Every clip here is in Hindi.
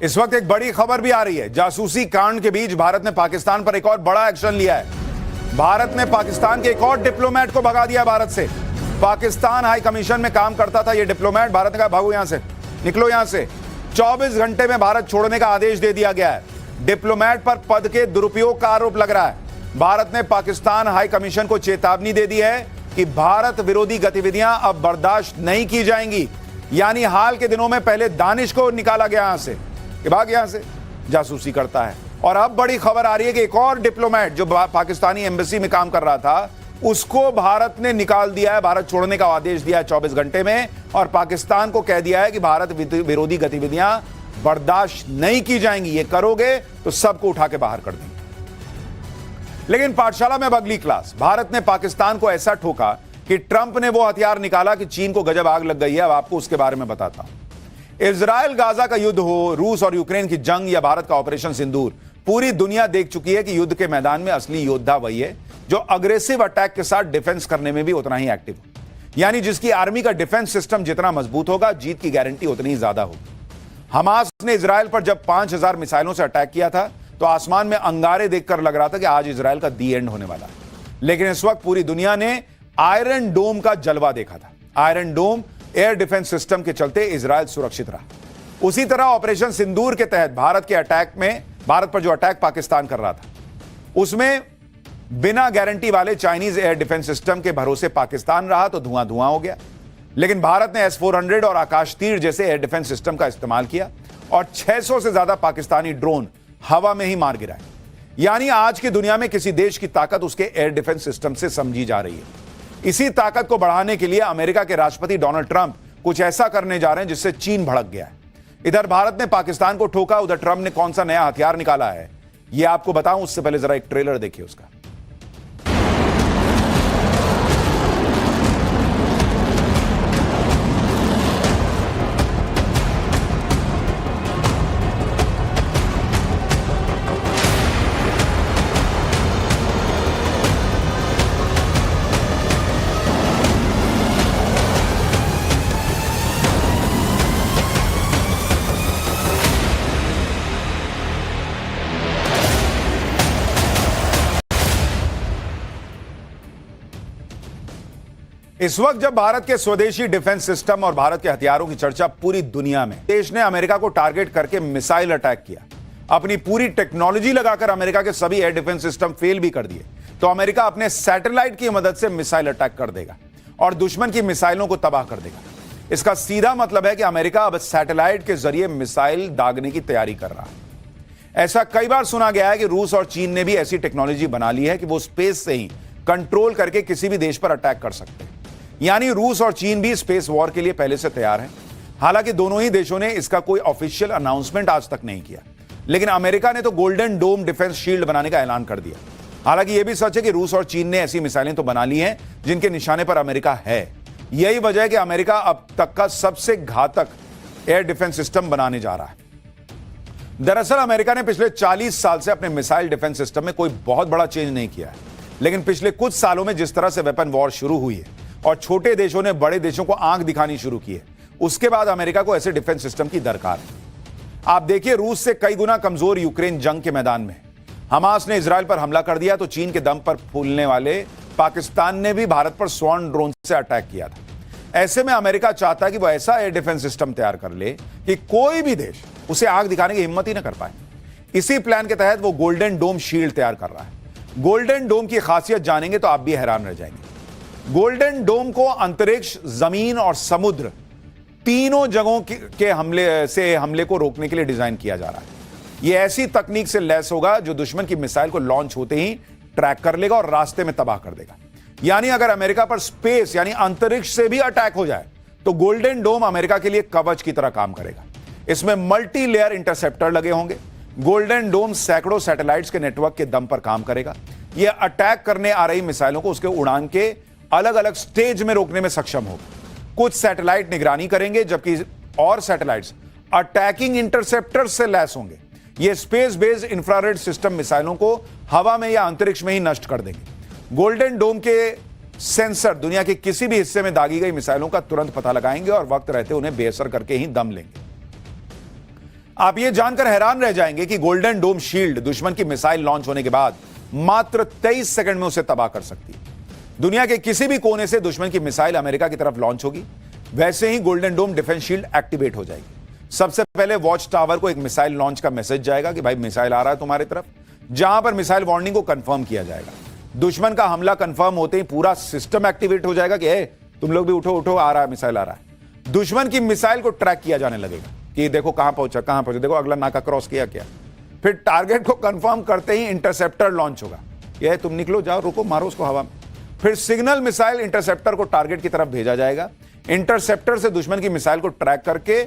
इस वक्त एक बड़ी खबर भी आ रही है। जासूसी कांड के बीच भारत ने पाकिस्तान पर एक और बड़ा एक्शन लिया है। भारत ने पाकिस्तान के एक और डिप्लोमेट को भगा दिया भारत से। पाकिस्तान हाई कमीशन में काम करता था यह डिप्लोमेट। भारत ने कहा भागो यहां से, निकलो यहां से। 24 घंटे में भारत छोड़ने का आदेश दे दिया गया है। डिप्लोमेट पर पद के दुरुपयोग का आरोप लग रहा है। भारत ने पाकिस्तान हाई कमीशन को चेतावनी दे दी है कि भारत विरोधी गतिविधियां अब बर्दाश्त नहीं की जाएंगी। यानी हाल के दिनों में पहले दानिश को निकाला गया यहां से कि भाग यहां से, जासूसी करता है। और अब बड़ी खबर आ रही है कि एक और डिप्लोमेट जो पाकिस्तानी एम्बेसी में काम कर रहा था उसको भारत ने निकाल दिया है। भारत छोड़ने का आदेश दिया है 24 घंटे में और पाकिस्तान को कह दिया है कि भारत विरोधी गतिविधियां बर्दाश्त नहीं की जाएंगी। ये करोगे तो सबको उठा के बाहर कर देंगे। लेकिन पाठशाला में अब अगली क्लास। भारत ने पाकिस्तान को ऐसा ठोका कि ट्रंप ने वो हथियार निकाला कि चीन को गजब आग लग गई है। अब आपको उसके बारे में बताता हूं। इजराइल गाजा का युद्ध हो, रूस और यूक्रेन की जंग या भारत का ऑपरेशन सिंदूर, पूरी दुनिया देख चुकी है कि युद्ध के मैदान में असली योद्धा वही है जो अग्रेसिव अटैक के साथ डिफेंस करने में भी उतना ही एक्टिव हो। यानी जिसकी आर्मी का डिफेंस सिस्टम जितना मजबूत होगा, जीत की गारंटी उतनी ही ज्यादा होगी। हमास ने इजराइल पर जब 5000 मिसाइलों से अटैक किया था तो आसमान में अंगारे देखकर लग रहा था कि आज इजराइल का दी एंड होने वाला है। लेकिन इस वक्त पूरी दुनिया ने आयरन डोम का जलवा देखा था। आयरन डोम एयर डिफेंस सिस्टम के चलते इजराइल सुरक्षित रहा। उसी तरह ऑपरेशन सिंदूर के तहत भारत पर जो अटैक पाकिस्तान कर रहा था उसमें बिना गारंटी वाले चाइनीज एयर डिफेंस सिस्टम के भरोसे पाकिस्तान रहा तो धुआं धुआं हो गया। लेकिन भारत ने S-400 और आकाश तीर जैसे एयर डिफेंस सिस्टम का इस्तेमाल किया और 600 से ज्यादा पाकिस्तानी ड्रोन हवा में ही मार गिराए। यानी आज की दुनिया में किसी देश की ताकत उसके एयर डिफेंस सिस्टम से समझी जा रही है। इसी ताकत को बढ़ाने के लिए अमेरिका के राष्ट्रपति डोनाल्ड ट्रंप कुछ ऐसा करने जा रहे हैं जिससे चीन भड़क गया है। इधर भारत ने पाकिस्तान को ठोका, उधर ट्रंप ने कौन सा नया हथियार निकाला है यह आपको बताऊं उससे पहले जरा एक ट्रेलर देखिए उसका। इस वक्त जब भारत के स्वदेशी डिफेंस सिस्टम और भारत के हथियारों की चर्चा पूरी दुनिया में, देश ने अमेरिका को टारगेट करके मिसाइल अटैक किया। अपनी पूरी टेक्नोलॉजी लगाकर अमेरिका के सभी एयर डिफेंस सिस्टम फेल भी कर दिए तो अमेरिका अपने सैटेलाइट की मदद से मिसाइल अटैक कर देगा और दुश्मन की मिसाइलों को तबाह कर देगा। इसका सीधा मतलब है कि अमेरिका अब सैटेलाइट के जरिए मिसाइल दागने की तैयारी कर रहा है। ऐसा कई बार सुना गया है कि रूस और चीन ने भी ऐसी टेक्नोलॉजी बना ली है कि वो स्पेस से ही कंट्रोल करके किसी भी देश पर अटैक कर सकते हैं। यानी रूस और चीन भी स्पेस वॉर के लिए पहले से तैयार हैं। हालांकि दोनों ही देशों ने इसका कोई ऑफिशियल अनाउंसमेंट आज तक नहीं किया। लेकिन अमेरिका ने तो गोल्डन डोम डिफेंस शील्ड बनाने का ऐलान कर दिया। हालांकि यह भी सच है कि रूस और चीन ने ऐसी मिसाइलें तो बना ली हैं जिनके निशाने पर अमेरिका है। यही वजह है कि अमेरिका अब तक का सबसे घातक एयर डिफेंस सिस्टम बनाने जा रहा है। दरअसल अमेरिका ने पिछले 40 साल से अपने मिसाइल डिफेंस सिस्टम में कोई बहुत बड़ा चेंज नहीं किया है। लेकिन पिछले कुछ सालों में जिस तरह से वेपन वॉर शुरू हुई है और छोटे देशों ने बड़े देशों को आंख दिखानी शुरू की है, उसके बाद अमेरिका को ऐसे डिफेंस सिस्टम की दरकार है। आप देखिए, रूस से कई गुना कमजोर यूक्रेन जंग के मैदान में। हमास ने इजराइल पर हमला कर दिया तो चीन के दम पर फूलने वाले पाकिस्तान ने भी भारत पर स्वर्ण ड्रोन से अटैक किया था। ऐसे में अमेरिका चाहता है कि वो ऐसा एयर डिफेंस सिस्टम तैयार कर ले कि कोई भी देश उसे आंख दिखाने की हिम्मत ही ना कर पाए। इसी प्लान के तहत वो गोल्डन डोम शील्ड तैयार कर रहा है। गोल्डन डोम की खासियत जानेंगे तो आप भी हैरान रह जाएंगे। गोल्डन डोम को अंतरिक्ष, जमीन और समुद्र तीनों जगहों के हमले को रोकने के लिए डिजाइन किया जा रहा है। यह ऐसी तकनीक से लैस होगा जो दुश्मन की मिसाइल को लॉन्च होते ही ट्रैक कर लेगा और रास्ते में तबाह कर देगा। यानी अगर अमेरिका पर स्पेस यानी अंतरिक्ष से भी अटैक हो जाए तो गोल्डन डोम अमेरिका के लिए कवच की तरह काम करेगा। इसमें मल्टी लेयर इंटरसेप्टर लगे होंगे। गोल्डन डोम सैकड़ों सैटेलाइट्स के नेटवर्क के दम पर काम करेगा। यह अटैक करने आ रही मिसाइलों को उसके उड़ान के अलग अलग स्टेज में रोकने में सक्षम होगा। कुछ सैटेलाइट निगरानी करेंगे जबकि और सैटेलाइट्स अटैकिंग इंटरसेप्टर से लैस होंगे। ये स्पेस बेस्ड इंफ्रारेड सिस्टम मिसाइलों को हवा में या अंतरिक्ष में ही नष्ट कर देंगे। गोल्डन डोम के सेंसर दुनिया के किसी भी हिस्से में दागी गई मिसाइलों का तुरंत पता लगाएंगे और वक्त रहते उन्हें बेअसर करके ही दम लेंगे। आप यह जानकर हैरान रह जाएंगे कि गोल्डन डोम शील्ड दुश्मन की मिसाइल लॉन्च होने के बाद मात्र 23 सेकंड में उसे तबाह कर सकती है। दुनिया के किसी भी कोने से दुश्मन की मिसाइल अमेरिका की तरफ लॉन्च होगी, वैसे ही गोल्डन डोम डिफेंस शील्ड एक्टिवेट हो जाएगी। सबसे पहले वॉच टावर को एक मिसाइल लॉन्च का मैसेज जाएगा कि भाई मिसाइल आ रहा है तुम्हारी तरफ, जहां पर मिसाइल वार्निंग को कंफर्म किया जाएगा। दुश्मन का हमला कंफर्म होते ही पूरा सिस्टम एक्टिवेट हो जाएगा कि तुम लोग भी उठो उठो, आ रहा है, मिसाइल आ रहा है। दुश्मन की मिसाइल को ट्रैक किया जाने लगेगा कि देखो कहां पहुंचा, देखो अगला नाका क्रॉस किया क्या। फिर टारगेट को कंफर्म करते ही इंटरसेप्टर लॉन्च होगा, यह तुम निकलो, जाओ, रुको, मारो उसको हवा में। फिर सिग्नल मिसाइल इंटरसेप्टर को टारगेट की तरफ भेजा जाएगा। इंटरसेप्टर से दुश्मन की मिसाइल को ट्रैक करके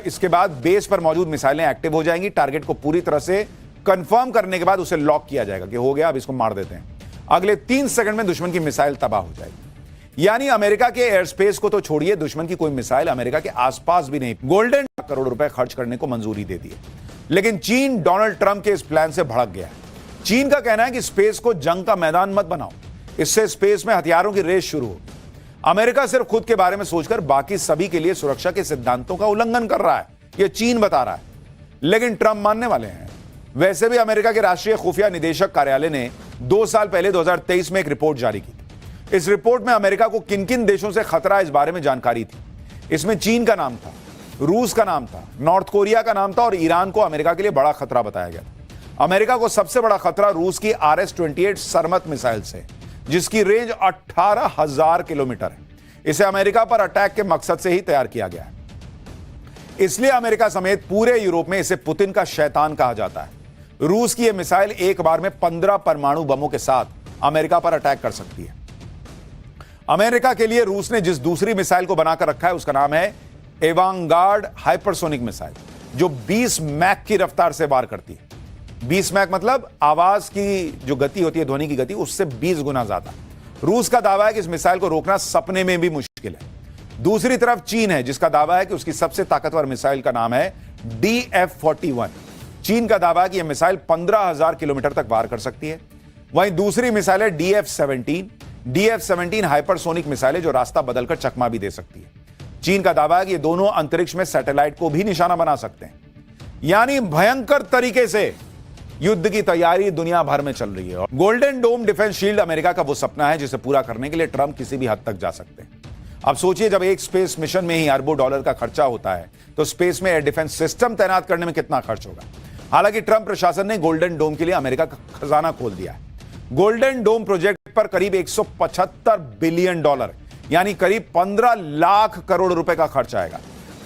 इसके बाद बेस पर मौजूद मिसाइलें एक्टिव हो जाएंगी। टारगेट को पूरी तरह से कंफर्म करने के बाद उसे लॉक किया जाएगा कि हो गया, अब इसको मार देते हैं। अगले 3 सेकंड में दुश्मन की मिसाइल तबाह हो जाएगी। यानी अमेरिका के एयर स्पेस को तो छोड़िए, दुश्मन की कोई मिसाइल अमेरिका के आसपास भी नहीं। गोल्डन करोड़ रुपए खर्च करने को मंजूरी दे दी है। लेकिन चीन डोनाल्ड ट्रंप के इस प्लान से भड़क गया है। चीन का कहना है कि स्पेस को जंग का मैदान मत बनाओ, इससे स्पेस में हथियारों की रेस शुरू होगी। अमेरिका सिर्फ खुद के बारे में सोचकर बाकी सभी के लिए सुरक्षा के सिद्धांतों का उल्लंघन कर रहा है, यह चीन बता रहा है। लेकिन ट्रंप मानने वाले हैं। वैसे भी अमेरिका के राष्ट्रीय खुफिया निदेशक कार्यालय ने 2 साल पहले 2023 में एक रिपोर्ट जारी की थी। इस रिपोर्ट में अमेरिका को किन किन देशों से खतरा इस बारे में जानकारी थी। इसमें चीन का नाम था, रूस का नाम था, नॉर्थ कोरिया का नाम था और ईरान को अमेरिका के लिए बड़ा खतरा बताया गया था। अमेरिका को सबसे बड़ा खतरा रूस की RS-28 सरमत मिसाइल से, जिसकी रेंज 18,000 किलोमीटर है। इसे अमेरिका पर अटैक के मकसद से ही तैयार किया गया है। इसलिए अमेरिका समेत पूरे यूरोप में इसे पुतिन का शैतान कहा जाता है। रूस की यह मिसाइल एक बार में 15 परमाणु बमों के साथ अमेरिका पर अटैक कर सकती है। अमेरिका के लिए रूस ने जिस दूसरी मिसाइल को बनाकर रखा है उसका नाम है एवांगार्ड हाइपरसोनिक मिसाइल, जो 20 मैक की रफ्तार से वार करती है। 20 मैक मतलब आवाज की जो गति होती है, ध्वनि की गति, उससे 20 गुना ज्यादा। रूस का दावा है कि इस मिसाइल को रोकना सपने में भी मुश्किल है। दूसरी तरफ चीन है, जिसका दावा है कि उसकी सबसे ताकतवर मिसाइल का नाम है DF-41। चीन का दावा है कि यह मिसाइल 15,000 किलोमीटर तक वार कर सकती है। वहीं दूसरी मिसाइल है DF-17। DF-17 हाइपरसोनिक मिसाइल है जो रास्ता बदलकर चकमा भी दे सकती है। चीन का दावा है कि ये दोनों अंतरिक्ष में सैटेलाइट को भी निशाना बना सकते हैं। यानी भयंकर तरीके से युद्ध की तैयारी दुनिया भर में चल रही है। गोल्डन डोम डिफेंस शील्ड अमेरिका का वो सपना है जिसे पूरा करने के लिए ट्रंप किसी भी हद तक जा सकते हैं। अब सोचिए, जब एक स्पेस मिशन में ही अरबों डॉलर का खर्चा होता है, तो स्पेस में एयर डिफेंस सिस्टम तैनात करने में कितना खर्च होगा। हालांकि ट्रंप प्रशासन ने गोल्डन डोम के लिए अमेरिका का खजाना खोल दिया है। गोल्डन डोम प्रोजेक्ट पर करीब $175 बिलियन, यानी करीब 15 लाख करोड़ रुपए का खर्च आएगा।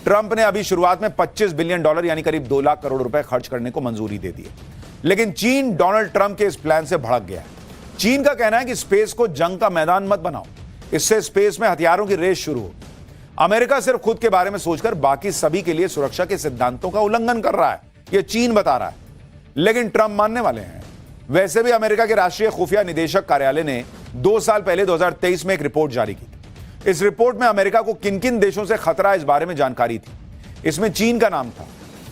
ट्रंप ने अभी शुरुआत में $25 बिलियन यानी करीब 2 लाख करोड़ रुपए खर्च करने को मंजूरी दे दी है। लेकिन चीन डोनाल्ड ट्रंप के इस प्लान से भड़क गया है। चीन का कहना है कि स्पेस को जंग का मैदान मत बनाओ, इससे स्पेस में हथियारों की रेस शुरू होगी। अमेरिका सिर्फ खुद के बारे में सोचकर बाकी सभी के लिए सुरक्षा के सिद्धांतों का उल्लंघन कर रहा है, यह चीन बता रहा है। लेकिन ट्रंप मानने वाले हैं। वैसे भी अमेरिका के राष्ट्रीय खुफिया निदेशक कार्यालय ने 2 साल पहले 2023 में एक रिपोर्ट जारी की थी। इस रिपोर्ट में अमेरिका को किन किन देशों से खतरा इस बारे में जानकारी थी। इसमें चीन का नाम था,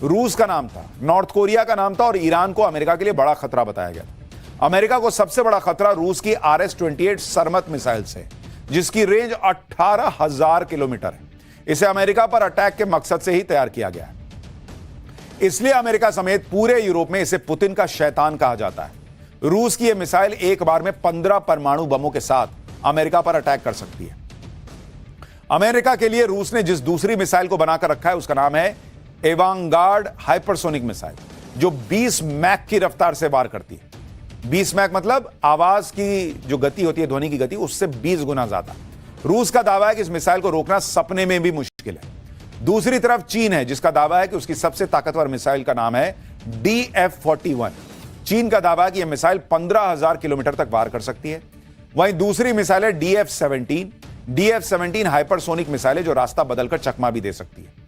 रूस का नाम था, नॉर्थ कोरिया का नाम था और ईरान को अमेरिका के लिए बड़ा खतरा बताया गया था। अमेरिका को सबसे बड़ा खतरा रूस की RS-28 सरमत मिसाइल से, जिसकी रेंज 18,000 किलोमीटर है। इसे अमेरिका पर अटैक के मकसद से ही तैयार किया गया है। इसलिए अमेरिका समेत पूरे यूरोप में इसे पुतिन का शैतान कहा जाता है। रूस की यह मिसाइल एक बार में 15 परमाणु बमों के साथ अमेरिका पर अटैक कर सकती है। अमेरिका के लिए रूस ने जिस दूसरी मिसाइल को बनाकर रखा है उसका नाम है एवांगार्ड हाइपरसोनिक मिसाइल, जो 20 मैक की रफ्तार से वार करती है। 20 मैक मतलब आवाज की जो गति होती है, ध्वनि की गति, उससे 20 गुना ज्यादा। रूस का दावा है कि इस मिसाइल को रोकना सपने में भी मुश्किल है। दूसरी तरफ चीन है, जिसका दावा है कि उसकी सबसे ताकतवर मिसाइल का नाम है DF-41। चीन का दावा है कि यह मिसाइल 15,000 किलोमीटर तक वार कर सकती है। वहीं दूसरी मिसाइल है DF-17। DF-17 हाइपरसोनिक मिसाइल है जो रास्ता बदलकर चकमा भी दे सकती है।